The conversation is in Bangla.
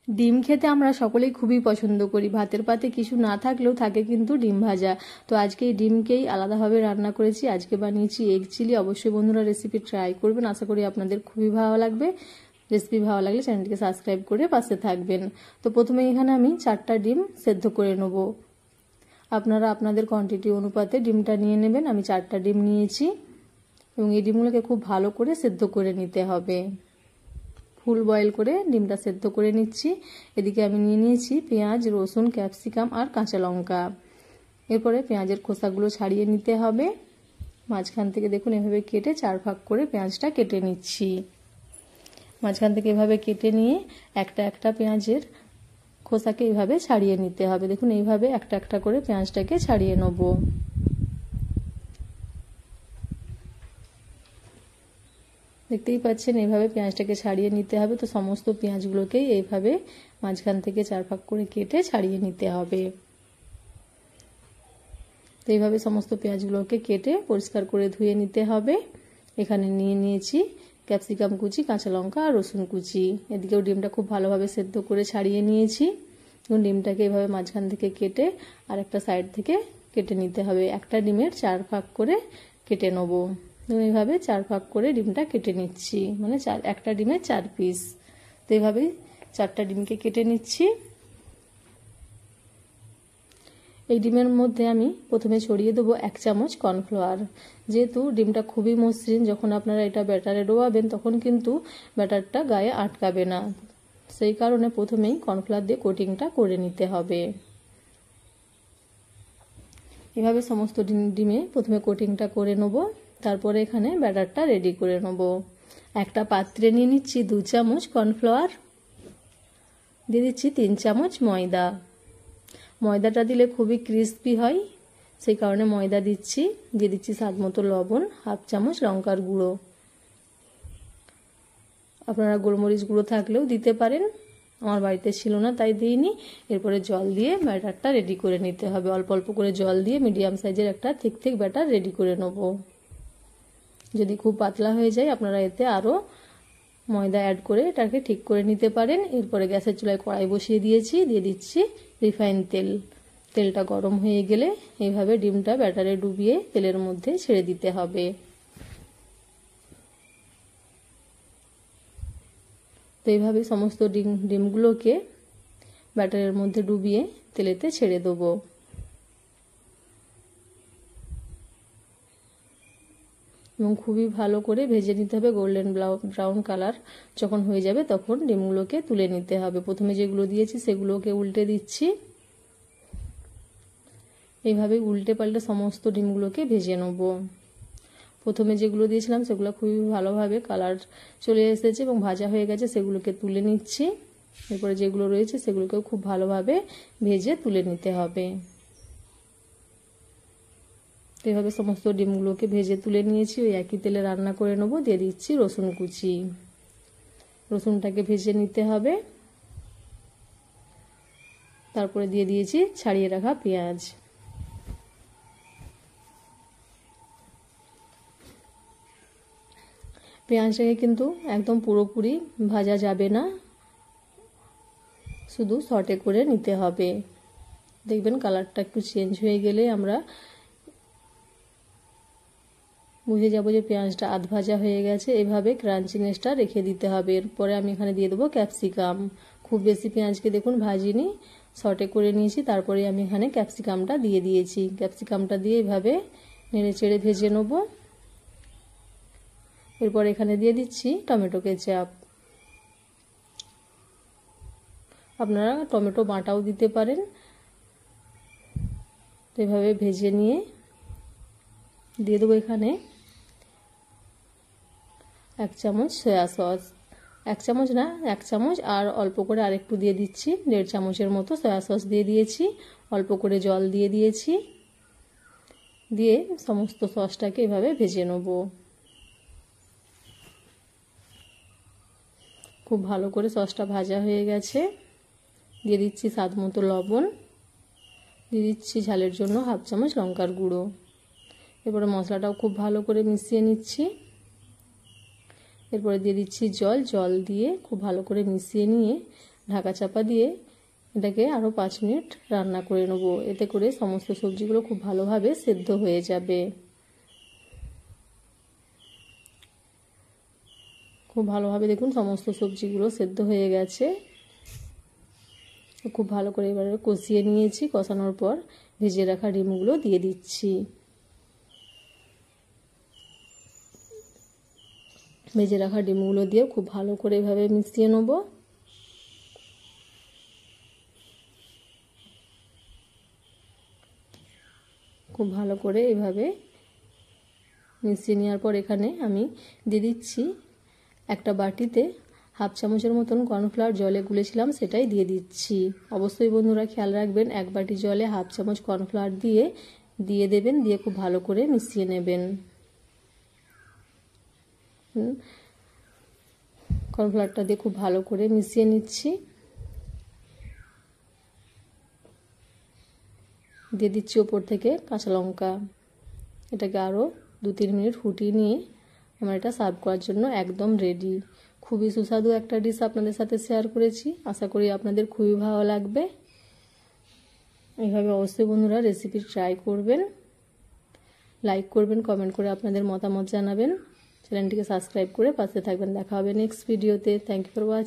ডিম খেতে আমরা সকলেই খুবই পছন্দ করি। ভাতের পাতে কিছু না থাকলেও থাকে কিন্তু ডিম ভাজা। তো আজকে এই ডিমকেই আলাদাভাবে রান্না করেছি। আজকে বানিয়েছি এগ চিলি। অবশ্যই বন্ধুরা রেসিপি ট্রাই করবেন, আশা করি আপনাদের খুবই ভালো লাগবে। রেসিপি ভালো লাগলে চ্যানেলটিকে সাবস্ক্রাইব করে পাশে থাকবেন। তো প্রথমে এখানে আমি 4টা ডিম সেদ্ধ করে নেব। আপনারা আপনাদের কোয়ান্টিটি অনুপাতে ডিমটা নিয়ে নেবেন। আমি 4টা ডিম নিয়েছি এবং এই ডিমগুলোকে খুব ভালো করে সেদ্ধ করে নিতে হবে। ফুল বয়েল করে ডিমটা সেদ্ধ করে নিচ্ছি। এদিকে আমি নিয়ে নিয়েছি পেঁয়াজ, রসুন, ক্যাপসিকাম আর কাঁচা লঙ্কা। এরপরে পেঁয়াজের খোসাগুলো ছাড়িয়ে নিতে হবে। মাঝখান থেকে দেখুন এভাবে কেটে 4 ভাগ করে পেঁয়াজটা কেটে নিচ্ছি। মাঝখান থেকে এভাবে কেটে নিয়ে একটা একটা পেঁয়াজের খোসাকে এইভাবে ছাড়িয়ে নিতে হবে। দেখুন এইভাবে একটা একটা করে পেঁয়াজটাকে ছাড়িয়ে নেব। দেখতেই পাচ্ছেন এইভাবে পেঁয়াজটাকে ছাড়িয়ে নিতে হবে। তো সমস্ত পেঁয়াজগুলোকেই এইভাবে মাঝখান থেকে 4 ভাগ করে কেটে ছাড়িয়ে নিতে হবে। তো এইভাবে সমস্ত পেঁয়াজগুলোকে কেটে পরিষ্কার করে ধুয়ে নিতে হবে। এখানে নিয়ে নিয়েছি ক্যাপসিকাম কুচি, কাঁচা লঙ্কা আর রসুন কুচি। এদিকেও ডিমটা খুব ভালোভাবে সেদ্ধ করে ছাড়িয়ে নিয়েছি। এবং ডিমটাকে এইভাবে মাঝখান থেকে কেটে আর একটা সাইড থেকে কেটে নিতে হবে। একটা ডিমের 4 ভাগ করে কেটে নেব। এইভাবে 4 ভাগ করে ডিমটা কেটে নিচ্ছি, মানে একটা ডিমের 4 পিস। তো এইভাবেই 4টা ডিমকে কেটে নিচ্ছি। এই ডিমের মধ্যে আমি প্রথমে ছড়িয়ে দেবো 1 চামচ কর্নফ্লাওয়ার। যেহেতু ডিমটা খুবই মসৃণ, যখন আপনারা এটা ব্যাটারে ডোবাবেন তখন কিন্তু ব্যাটারটা গায়ে আটকাবে না। সেই কারণে প্রথমেই কর্নফ্লাওয়ার দিয়ে কোটিংটা করে নিতে হবে। এভাবে সমস্ত ডিমে প্রথমে কোটিংটা করে নেব। তারপরে এখানে ব্যাটারটা রেডি করে নেব। একটা পাত্রে নিয়ে নিচ্ছি 2 চামচ কর্নফ্লাওয়ার, দিয়ে দিচ্ছি 3 চামচ ময়দা। ময়দাটা দিলে খুবই ক্রিস্পি হয়, সেই কারণে ময়দা দিচ্ছি। দিয়ে দিচ্ছি স্বাদ মতো লবণ, 1/2 চামচ লঙ্কার গুঁড়ো। আপনারা গোলমরিচ গুঁড়ো থাকলেও দিতে পারেন, আমার বাড়িতে ছিল না তাই দিইনি। এরপরে জল দিয়ে ব্যাটারটা রেডি করে নিতে হবে। অল্প অল্প করে জল দিয়ে মিডিয়াম সাইজের একটা ঠিক ঠিক ব্যাটার রেডি করে নেব। যদি খুব পাতলা হয়ে যায় আপনারা এতে আরও ময়দা অ্যাড করে এটাকে ঠিক করে নিতে পারেন। এরপরে গ্যাসের চুলায় কড়াই বসিয়ে দিয়েছি, দিয়ে দিচ্ছি রিফাইন তেল। তেলটা গরম হয়ে গেলে এইভাবে ডিমটা ব্যাটারে ডুবিয়ে তেলের মধ্যে ছেড়ে দিতে হবে। তো এইভাবে সমস্ত ডিমগুলোকে ব্যাটারের মধ্যে ডুবিয়ে তেলেতে ছেড়ে দেবো। এবং খুবই ভালো করে ভেজে নিতে হবে। গোল্ডেন ব্রাউন কালার যখন হয়ে যাবে তখন ডিমগুলোকে তুলে নিতে হবে। প্রথমে যেগুলো দিয়েছি সেগুলোকে উল্টে দিচ্ছি। এইভাবে উল্টে পাল্টে সমস্ত ডিমগুলোকে ভেজে নেব। প্রথমে যেগুলো দিয়েছিলাম সেগুলো খুবই ভালোভাবে কালার চলে এসেছে এবং ভাজা হয়ে গেছে, সেগুলোকে তুলে নিচ্ছি। এরপরে যেগুলো রয়েছে সেগুলোকেও খুব ভালোভাবে ভেজে তুলে নিতে হবে। এইভাবে সমস্ত ডিমগুলোকে ভেজে তুলে নিয়েছি। ওই একই তেলে রান্না করে নেব। দিয়ে দিচ্ছি রসুন কুচি। রসুনটাকে ভেজে নিতে হবে। তারপরে দিয়ে দিয়েছি ছাড়িয়ে রাখা পেঁয়াজ। পেঁয়াজটাকে কিন্তু একদম পুরোপুরি ভাজা যাবে না, শুধু সটে করে নিতে হবে। দেখবেন কালারটা একটু চেঞ্জ হয়ে গেলে আমরা বুঝে যাব যে পেঁয়াজটা আধ ভাজা হয়ে গেছে। এভাবে ক্রাঞ্চিনেসটা রেখে দিতে হবে। এরপরে আমি এখানে দিয়ে দেবো ক্যাপসিকাম। খুব বেশি পেঁয়াজকে দেখুন ভাজিনি, সটে করে নিয়েছি। তারপরে আমি এখানে ক্যাপসিকামটা দিয়ে দিয়েছি। ক্যাপসিকামটা দিয়ে এভাবে নেড়ে চেড়ে ভেজে নেব। এরপর এখানে দিয়ে দিচ্ছি টমেটো কেচাপ। আপনারা টমেটো বাটাও দিতে পারেন। তো এভাবে ভেজে নিয়ে দিয়ে দেবো এখানে 1 চামচ সয়া সস। 1 চামচ না, 1 চামচ আর অল্প করে আরেকটু দিয়ে দিচ্ছি। 1.5 চামচের মতো সয়া সস দিয়ে দিয়েছি। অল্প করে জল দিয়ে দিয়েছি। দিয়ে সমস্ত সসটাকে এভাবে ভেজে নেব। খুব ভালো করে সসটা ভাজা হয়ে গেছে। দিয়ে দিচ্ছি স্বাদ মতো লবণ, দিয়ে দিচ্ছি ঝালের জন্য 1/2 চামচ লঙ্কার গুঁড়ো। এরপরে মশলাটাও খুব ভালো করে মিশিয়ে নিচ্ছি। এরপরে দিয়ে দিচ্ছি জল দিয়ে খুব ভালো করে মিশিয়ে নিয়ে ঢাকা চাপা দিয়ে এটাকে আরও 5 মিনিট রান্না করে নেব। এতে করে সমস্ত সবজিগুলো খুব ভালোভাবে সেদ্ধ হয়ে যাবে। খুব ভালোভাবে দেখুন সমস্ত সবজিগুলো সেদ্ধ হয়ে গেছে। খুব ভালো করে এবারে কষিয়ে নিয়েছি। কষানোর পর ভেজে রাখা ডিমগুলো দিয়ে দিচ্ছি। ভেজে রাখা ডিমগুলো দিয়ে খুব ভালো করে এভাবে মিশিয়ে নেব। খুব ভালো করে এভাবে মিশিয়ে নেওয়ার পর এখানে আমি দিয়ে দিচ্ছি একটা বাটিতে হাফ চামচের মতন কর্নফ্লাওয়ার জলে গুলেছিলাম, সেটাই দিয়ে দিচ্ছি। অবশ্যই বন্ধুরা খেয়াল রাখবেন, এক বাটি জলে হাফ চামচ কর্নফ্লাওয়ার দিয়ে দেবেন, দিয়ে খুব ভালো করে মিশিয়ে নেবেন। কর্নফ্লাওয়ারটা দিয়ে খুব ভালো করে মিশিয়ে নিচ্ছি। দিয়ে দিচ্ছি ওপর থেকে কাঁচা লঙ্কা। এটাকে আরও 2-3 মিনিট ফুটিয়ে নিয়ে আমার এটা সার্ভ করার জন্য একদম রেডি। খুবই সুস্বাদু একটা ডিশ আপনাদের সাথে শেয়ার করেছি। আশা করি আপনাদের খুবই ভালো লাগবে। এইভাবে অবশ্যই বন্ধুরা রেসিপি ট্রাই করবেন, লাইক করবেন, কমেন্ট করে আপনাদের মতামত জানাবেন। চ্যানেলটিকে সাবস্ক্রাইব করে পাশে থাকবেন। দেখা হবে নেক্সট ভিডিওতে। Thank you for watching.